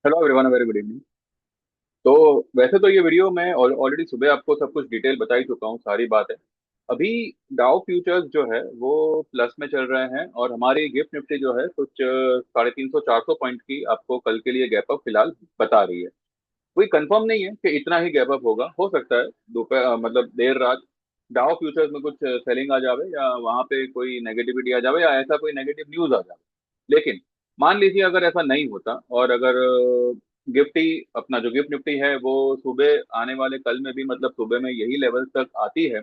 Hello everyone, very good evening. तो वैसे तो ये वीडियो मैं ऑलरेडी सुबह आपको सब कुछ डिटेल बता ही चुका हूँ, सारी बात है। अभी डाउ फ्यूचर्स जो है वो प्लस में चल रहे हैं, और हमारी गिफ्ट निफ्टी जो है कुछ 350 400 पॉइंट की आपको कल के लिए गैप अप फिलहाल बता रही है। कोई कंफर्म नहीं है कि इतना ही गैप अप होगा, हो सकता है दोपहर मतलब देर रात डाउ फ्यूचर्स में कुछ सेलिंग आ जावे, या वहां पे कोई नेगेटिविटी आ जावे, या ऐसा कोई नेगेटिव न्यूज आ जावे। लेकिन मान लीजिए अगर ऐसा नहीं होता, और अगर गिफ्टी अपना जो गिफ्ट निफ्टी है वो सुबह आने वाले कल में भी मतलब सुबह में यही लेवल तक आती है,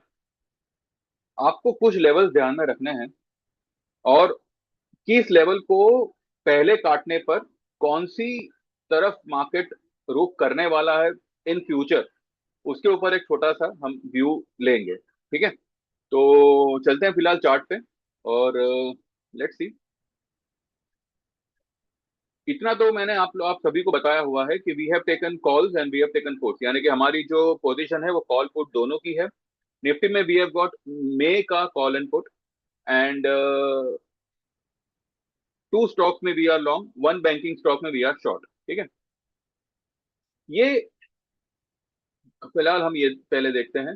आपको कुछ लेवल्स ध्यान में रखने हैं। और किस लेवल को पहले काटने पर कौन सी तरफ मार्केट रुख करने वाला है इन फ्यूचर, उसके ऊपर एक छोटा सा हम व्यू लेंगे। ठीक है, तो चलते हैं फिलहाल चार्ट पे, और लेट्स सी। इतना तो मैंने आप सभी को बताया हुआ है कि we have taken calls and we have taken puts, यानी कि हमारी जो पोजीशन है वो कॉल पुट दोनों की है। निफ्टी में वी हैव गॉट मे का call and put, and two stocks में we are long, one banking stock में वी आर शॉर्ट। ठीक है, ये फिलहाल हम ये पहले देखते हैं।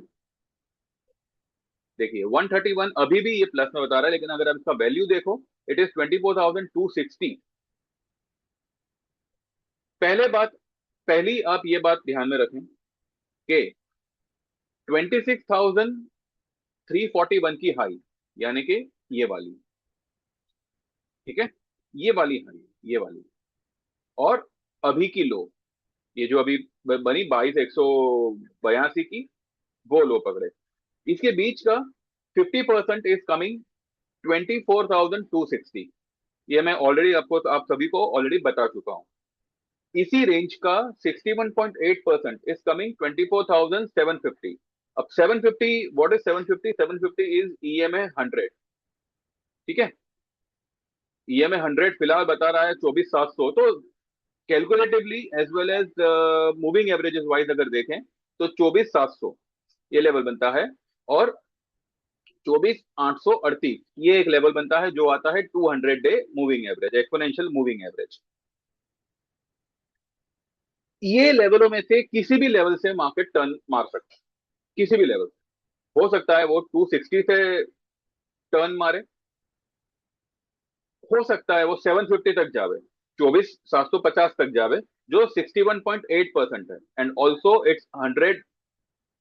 देखिए 131 अभी भी ये प्लस में बता रहा है, लेकिन अगर आप इसका वैल्यू देखो, इट इज 24,260। पहले बात, पहली आप ये बात ध्यान में रखें कि 26,341 की हाई, यानी कि ये वाली, ठीक है, ये वाली हाई, ये वाली, और अभी की लो, ये जो अभी बनी 22,182 की, वो लो पकड़े। इसके बीच का 50% इज कमिंग 24,260। ये मैं ऑलरेडी आपको, आप सभी को ऑलरेडी बता चुका हूं। इसी रेंज का 61.8% इज कमिंग 24,750। अब 750, व्हाट इज 750? 750 is EMA 100। ठीक है, ईएमए 100 फिलहाल बता रहा है 24,700। तो calculatively as well as moving averages wise अगर देखें तो 24,700 ये लेवल बनता है, और 24,838 ये एक लेवल बनता है जो आता है 200 day moving average, exponential moving average. ये लेवलों में से किसी भी लेवल से मार्केट टर्न मार सकता है, किसी भी लेवल। हो सकता है वो 260 से टर्न मारे, हो सकता है वो 750 तक जावे, 24,750 तक जावे, जो 61.8% है, and also it's 100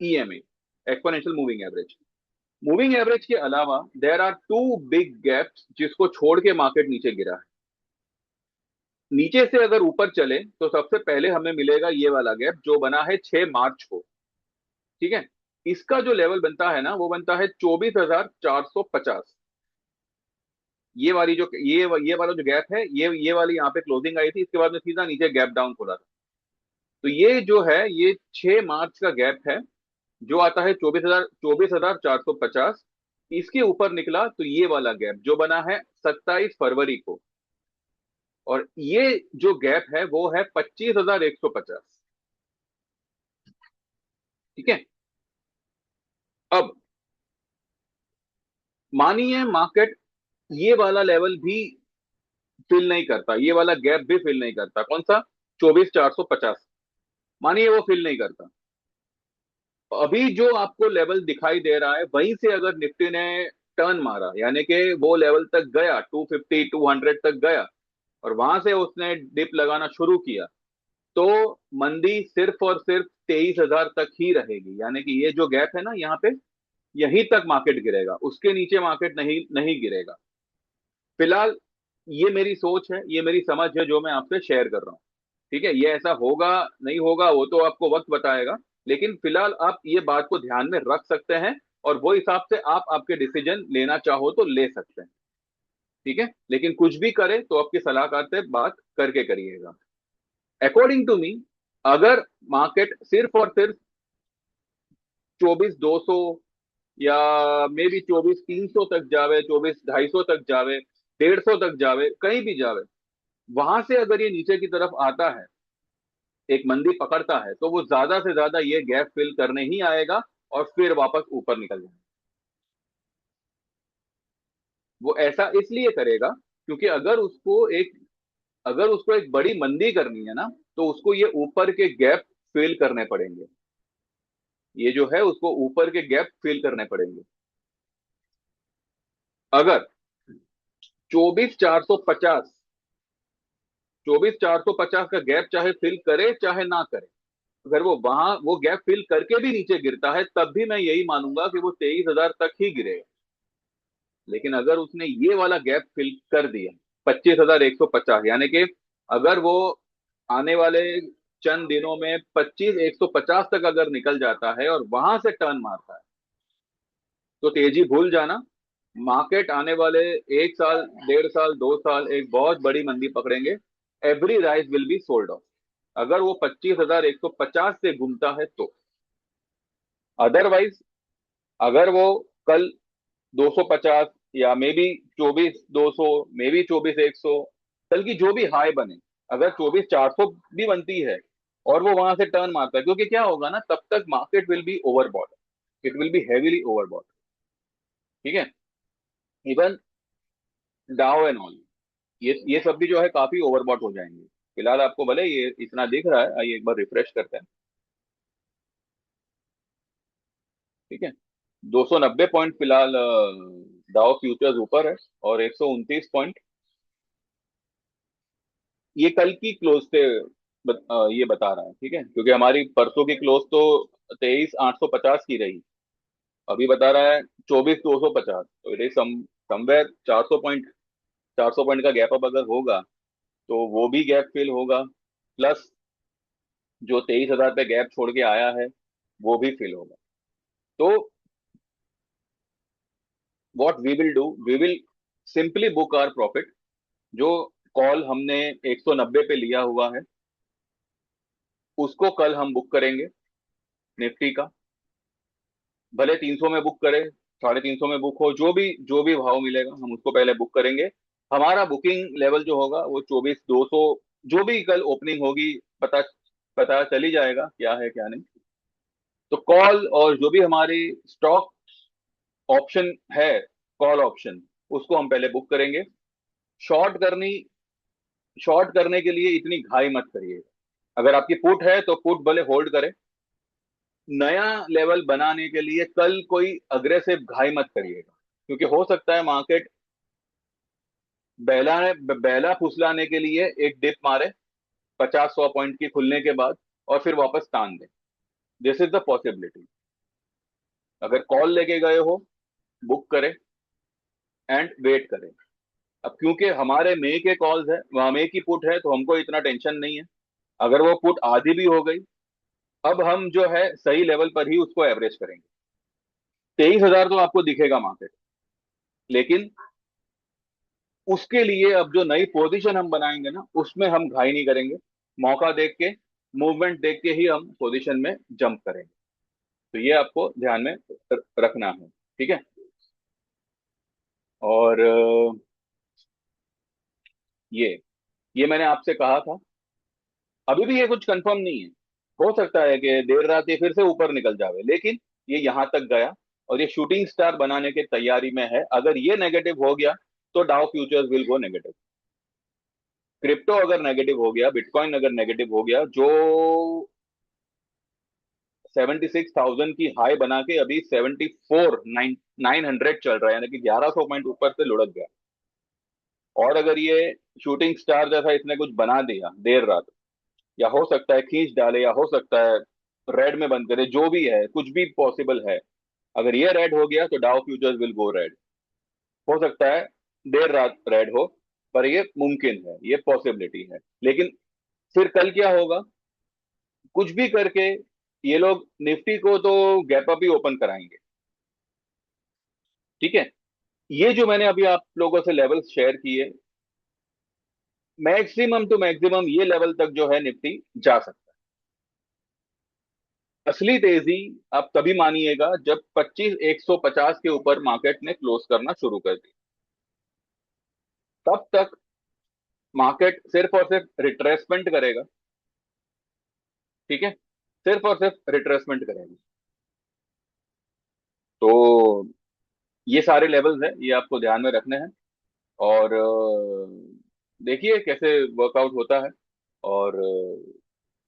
EMA, exponential moving average. Moving average के अलावा there are two big gaps जिसको छोड़ के मार्केट नीचे गिरा है। नीचे से अगर ऊपर चले तो सबसे पहले हमें मिलेगा ये वाला गैप जो बना है 6 मार्च को। ठीक है, इसका जो लेवल बनता है ना वो बनता है 24,450। ये वाली जो ये वाला जो गैप है, ये वाली यहाँ पे क्लोजिंग आई थी, इसके बाद में सीधा नीचे गैप डाउन खुला था। तो ये जो है ये 6 मार्च का गैप है, जो आता है 24,450। इसके ऊपर निकला तो ये वाला गैप जो बना है 27 फरवरी को, और ये जो गैप है वो है 25,150। ठीक है, अब मानिए मार्केट ये वाला लेवल भी फिल नहीं करता, ये वाला गैप भी फिल नहीं करता, कौन सा? 24,450। मानिए वो फिल नहीं करता, अभी जो आपको लेवल दिखाई दे रहा है वहीं से अगर निफ्टी ने टर्न मारा, यानी कि वो लेवल तक गया, 250 200 तक गया, और वहां से उसने डिप लगाना शुरू किया, तो मंदी सिर्फ और सिर्फ 23,000 तक ही रहेगी। यानी कि ये जो गैप है ना यहाँ पे, यहीं तक मार्केट गिरेगा, उसके नीचे मार्केट नहीं नहीं गिरेगा। फिलहाल ये मेरी सोच है, ये मेरी समझ है जो मैं आपसे शेयर कर रहा हूँ। ठीक है, ये ऐसा होगा नहीं होगा वो तो आपको वक्त बताएगा, लेकिन फिलहाल आप ये बात को ध्यान में रख सकते हैं, और वो हिसाब से आप आपके डिसीजन लेना चाहो तो ले सकते हैं। ठीक है, लेकिन कुछ भी करे तो आपकी सलाहकार से बात करके करिएगा। अकॉर्डिंग टू मी, अगर मार्केट सिर्फ और सिर्फ 24,200 या मे बी 24,300 तक जावे, 24,250 तक जावे, 150 तक जावे, कहीं भी जावे, वहां से अगर ये नीचे की तरफ आता है, एक मंदी पकड़ता है, तो वो ज्यादा से ज्यादा ये गैप फिल करने ही आएगा, और फिर वापस ऊपर निकल जाएगा। वो ऐसा इसलिए करेगा क्योंकि अगर उसको एक अगर उसको एक बड़ी मंदी करनी है ना, तो उसको ये ऊपर के गैप फिल करने पड़ेंगे। ये जो है उसको ऊपर के गैप फिल करने पड़ेंगे। अगर 24,450, 24,450 का गैप चाहे फिल करे चाहे ना करे, अगर वो वहां वो गैप फिल करके भी नीचे गिरता है, तब भी मैं यही मानूंगा कि वो 23,000 तक ही गिरेगा। लेकिन अगर उसने ये वाला गैप फिल कर दिया, 25,150, यानी कि अगर वो आने वाले चंद दिनों में 25,150 तक अगर निकल जाता है और वहां से टर्न मारता है, तो तेजी भूल जाना। मार्केट आने वाले 1 साल, 1.5 साल, 2 साल एक बहुत बड़ी मंदी पकड़ेंगे। Every rice will be sold off, अगर वो 25,150 से घूमता है तो। अदरवाइज अगर वो कल 250, या मे बी 24,200, मे बी 24,100, कल की जो भी हाई बने, अगर 24,400 भी बनती है और वो वहां से टर्न मारता है, क्योंकि क्या होगा ना, तब तक market will be overbought, it will be heavily overbought. ठीक है। इवन डाउ एंड ऑल, ये सब भी जो है काफी ओवरबॉट हो जाएंगे। फिलहाल आपको भले ये इतना दिख रहा है, आइए एक बार रिफ्रेश करते हैं। ठीक है। 290 पॉइंट फिलहाल डाउ फ्यूचर्स ऊपर है, और 129 पॉइंट ये कल की क्लोज से ये बता रहा है। ठीक है, क्योंकि हमारी परसों की क्लोज तो 23,850 की रही, अभी बता रहा है 24,250, तो it is somewhere 400 point, 400 point का गैप अप अगर होगा, तो वो भी गैप फिल होगा, प्लस जो 23,000 पे गैप छोड़ के आया है वो भी फिल होगा। तो what we will do, we will simply book our profit. जो कॉल हमने 190 पे लिया हुआ है, उसको कल हम बुक करेंगे, निफ्टी का। भले 300 में बुक करें, 350 में बुक हो, जो भी भाव मिलेगा हम उसको पहले बुक करेंगे। हमारा बुकिंग लेवल जो होगा वो 24,200, जो भी कल ओपनिंग होगी, पता पता चल ही जाएगा क्या है क्या नहीं। तो कॉल और जो भी हमारी स्टॉक ऑप्शन है, कॉल ऑप्शन, उसको हम पहले बुक करेंगे। शॉर्ट करनी शॉर्ट करने के लिए इतनी घाई मत करिए। अगर आपकी पुट है तो पुट भले होल्ड करें, नया लेवल बनाने के लिए कल कोई अग्रेसिव घाई मत करिएगा, क्योंकि हो सकता है मार्केट बेला बेला फुसलाने के लिए एक डिप मारे 50-100 पॉइंट की खुलने के बाद, और फिर वापस तान दे। This is the possibility. अगर कॉल लेके गए हो, बुक करें एंड वेट करें। अब क्योंकि हमारे मई के कॉल्स है, वहां मई की पुट है, तो हमको इतना टेंशन नहीं है। अगर वो पुट आधी भी हो गई, अब हम जो है सही लेवल पर ही उसको एवरेज करेंगे। 23,000 तो आपको दिखेगा मार्केट, लेकिन उसके लिए अब जो नई पोजीशन हम बनाएंगे ना, उसमें हम घाई नहीं करेंगे। मौका देख के, मूवमेंट देख के ही हम पोजीशन में जंप करेंगे। तो ये आपको ध्यान में रखना है। ठीक है। और ये ये मैंने आपसे कहा था, अभी भी ये कुछ कंफर्म नहीं है। हो सकता है कि देर रात ये फिर से ऊपर निकल जावे, लेकिन ये यहां तक गया और ये शूटिंग स्टार बनाने की तैयारी में है। अगर ये नेगेटिव हो गया, तो Dow futures will go negative. Crypto अगर नेगेटिव हो गया, बिटकॉइन अगर नेगेटिव हो गया, जो 76,000 की हाई बना के अभी 74,900 चल रहा है, यानी कि 1,100 पॉइंट ऊपर से लुढ़क गया, और अगर ये शूटिंग स्टार जैसा इसने कुछ बना दिया देर रात, या हो सकता है खींच डाले, या हो सकता है रेड में बंद करे, जो भी है, कुछ भी पॉसिबल है। अगर ये रेड हो गया तो Dow futures will go red. हो सकता है देर रात रेड हो, पर ये मुमकिन है, ये पॉसिबिलिटी है। लेकिन फिर कल क्या होगा, कुछ भी करके ये लोग निफ्टी को तो गैप अप ही ओपन कराएंगे। ठीक है। ये जो मैंने अभी आप लोगों से लेवल शेयर किए, मैक्सिमम टू मैक्सिमम ये लेवल तक जो है निफ्टी जा सकता है। असली तेजी आप तभी मानिएगा जब 25,150 के ऊपर मार्केट ने क्लोज करना शुरू कर दी। तब तक मार्केट सिर्फ और सिर्फ रिट्रेसमेंट करेगा। ठीक है, सिर्फ और सिर्फ रिट्रेसमेंट करेगा। तो ये सारे लेवल्स हैं, ये आपको ध्यान में रखने हैं। और देखिए कैसे वर्कआउट होता है। और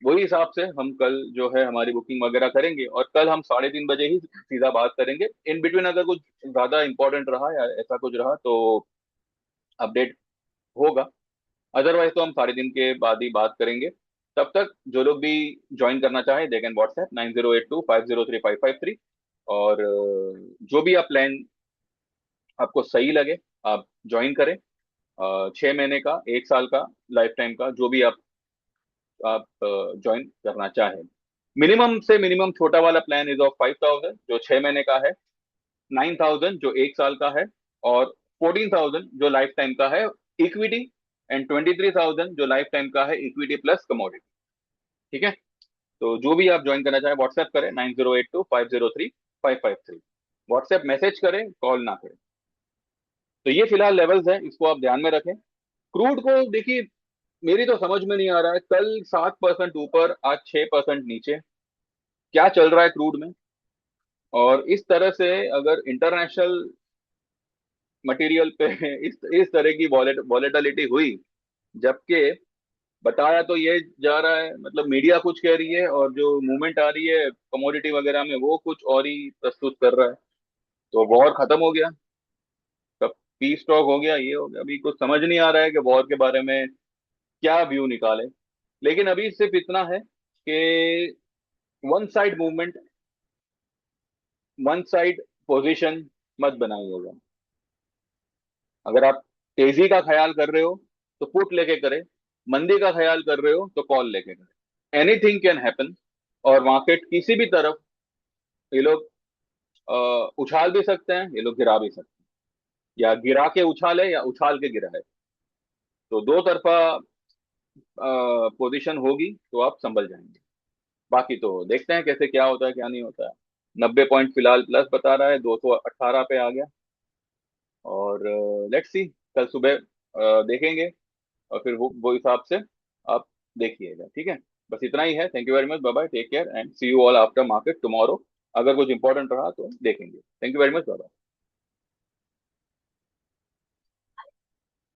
वही हिसाब से हम कल जो है हमारी बुकिंग वगैरह करेंगे, और कल हम 3:30 बजे ही सीधा बात करेंगे। इन बिटवीन अगर कुछ ज्यादा इंपॉर्टेंट रहा या ऐसा कुछ रहा तो अपडेट होगा। अदरवाइज तो हम 3:30 के बाद ही बात करेंगे। तब तक जो लोग भी ज्वाइन करना चाहें दे कैन व्हाट्सएप 9082503553। और जो भी आप प्लान आपको सही लगे आप ज्वाइन करें। 6 महीने का, 1 साल का, लाइफ टाइम का, जो भी आप ज्वाइन करना चाहें। मिनिमम से मिनिमम छोटा वाला प्लान इज ऑफ 5,000 जो 6 महीने का है, 9,000 जो 1 साल का है, और 14,000 जो लाइफ टाइम का है इक्विटी, एंड 23,000 जो लाइफ टाइम का है इक्विटी प्लस कमोडिटी। ठीक है। तो जो भी आप ज्वाइन करना चाहें व्हाट्सएप करें 9082503553। व्हाट्सएप मैसेज करें, कॉल ना करें। तो ये फिलहाल लेवल्स हैं, इसको आप ध्यान में रखें। क्रूड को देखिए, मेरी तो समझ में नहीं आ रहा है, कल 7% ऊपर, आज 6% नीचे, क्या चल रहा है क्रूड में। और इस तरह से अगर इंटरनेशनल मटेरियल पे इस तरह की वॉलेटिलिटी हुई, जबकि बताया तो ये जा रहा है, मतलब मीडिया कुछ कह रही है और जो मूवमेंट आ रही है कमोडिटी वगैरह में वो कुछ और ही प्रस्तुत कर रहा है। तो वॉर खत्म हो गया, कब पीस टॉक हो गया, ये हो गया, अभी कुछ समझ नहीं आ रहा है कि वॉर के बारे में क्या व्यू निकाले। लेकिन अभी सिर्फ इतना है कि one side movement, one side position मत बनाइएगा। अगर आप तेजी का ख्याल कर रहे हो तो पुट लेके करें, मंदी का ख्याल कर रहे हो तो कॉल लेके करें। Anything can happen. और मार्केट किसी भी तरफ ये लोग उछाल भी सकते हैं, ये लोग गिरा भी सकते हैं, या गिरा के उछाले या उछाल के गिराए। तो दो तरफा पोजीशन होगी तो आप संभल जाएंगे। बाकी तो देखते हैं कैसे क्या होता है क्या नहीं होता है। 90 पॉइंट फिलहाल प्लस बता रहा है, 218 पे आ गया। और लेट्स सी, कल सुबह देखेंगे, और फिर वो हिसाब से आप देखिएगा। ठीक है। बस इतना ही है। Thank you very much, bye bye, take care and see you all after market tomorrow. अगर कुछ इंपॉर्टेंट रहा तो देखेंगे। Thank you very much, bye bye.